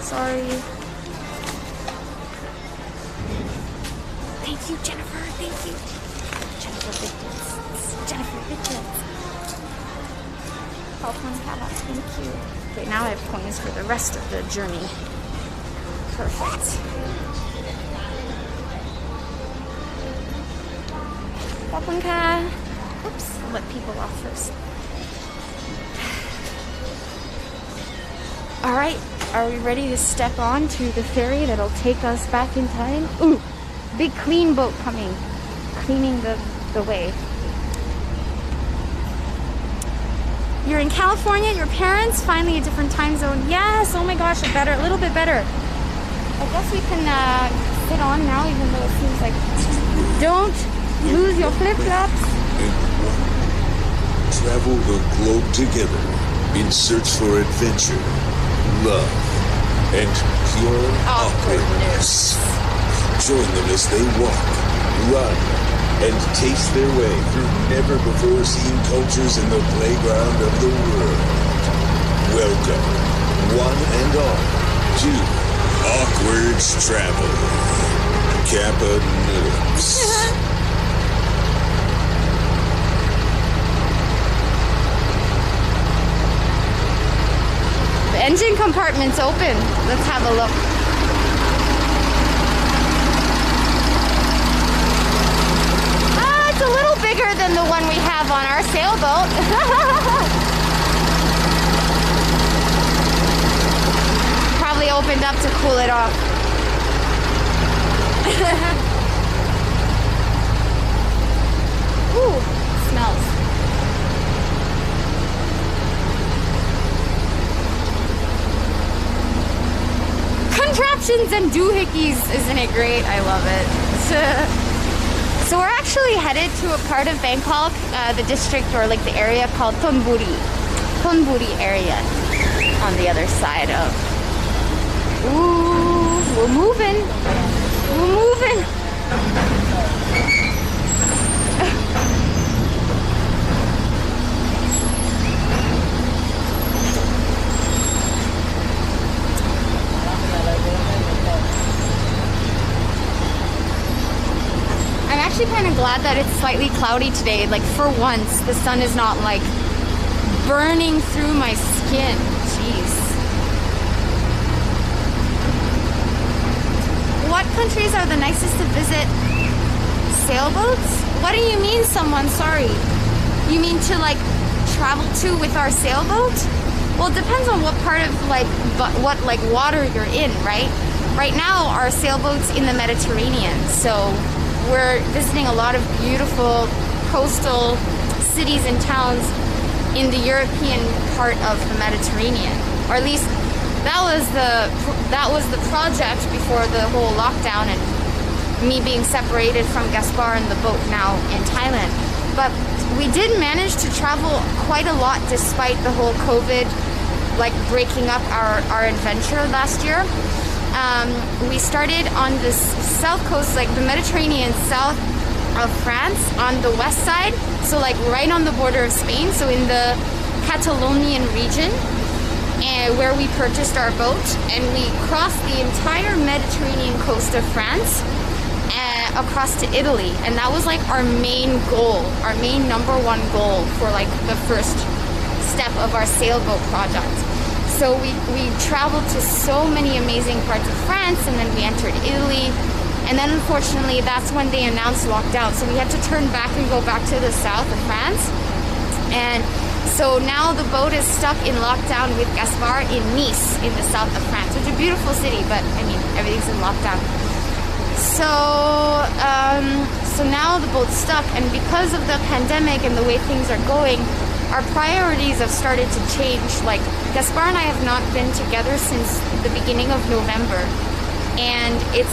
Sorry. Thank you, Jennifer. Thank you. Jennifer Victors. Jennifer Victors. Thank you. Okay, now I have coins for the rest of the journey. Perfect. Oops, I'll let people off first. Alright, are we ready to step on to the ferry that'll take us back in time? Ooh, big clean boat coming. Cleaning the way. You're in California, your parents, finally a different time zone. Yes, oh my gosh, a little bit better. I guess we can sit on now, even though it seems like... Don't lose your flip-flops. Travel the globe together in search for adventure, love, and pure awkwardness. Join them as they walk, run, and taste their way through never-before-seen cultures in the playground of the world. Welcome, one and all, to Awkward's Travel. Kappa Nooks. The engine compartment's open. Let's have a look. It's a little bigger than the one we have on our sailboat. Probably opened up to cool it off. Ooh, smells. Contraptions and doohickeys, isn't it great? I love it. So we're actually headed to a part of Bangkok, the district or like the area called Thonburi area on the other side of. Ooh, we're moving. We're moving. I'm actually kind of glad that it's slightly cloudy today. Like for once, the sun is not like burning through my skin. Jeez. What countries are the nicest to visit? Sailboats? What do you mean, someone? Sorry. You mean to like travel to with our sailboat? Well, it depends on what part of like what like water you're in, right? Right now, our sailboat's in the Mediterranean, so we're visiting a lot of beautiful coastal cities and towns in the European part of the Mediterranean, or at least that was the project before the whole lockdown and me being separated from Gaspar and the boat now in Thailand. But we did manage to travel quite a lot despite the whole COVID like breaking up our adventure last year. We started on the south coast, like the Mediterranean south of France on the west side, so like right on the border of Spain, so in the Catalonian region, and where we purchased our boat, and we crossed the entire Mediterranean coast of France across to Italy, and that was like our main goal, our main number one goal for like the first step of our sailboat project. So we traveled to so many amazing parts of France, and then we entered Italy, and then unfortunately that's when they announced lockdown, so we had to turn back and go back to the south of France. And so now the boat is stuck in lockdown with Gaspar in Nice in the south of France, which is a beautiful city, but I mean everything's in lockdown. So now the boat's stuck, and because of the pandemic and the way things are going, our priorities have started to change. Like Gaspar and I have not been together since the beginning of November, and it's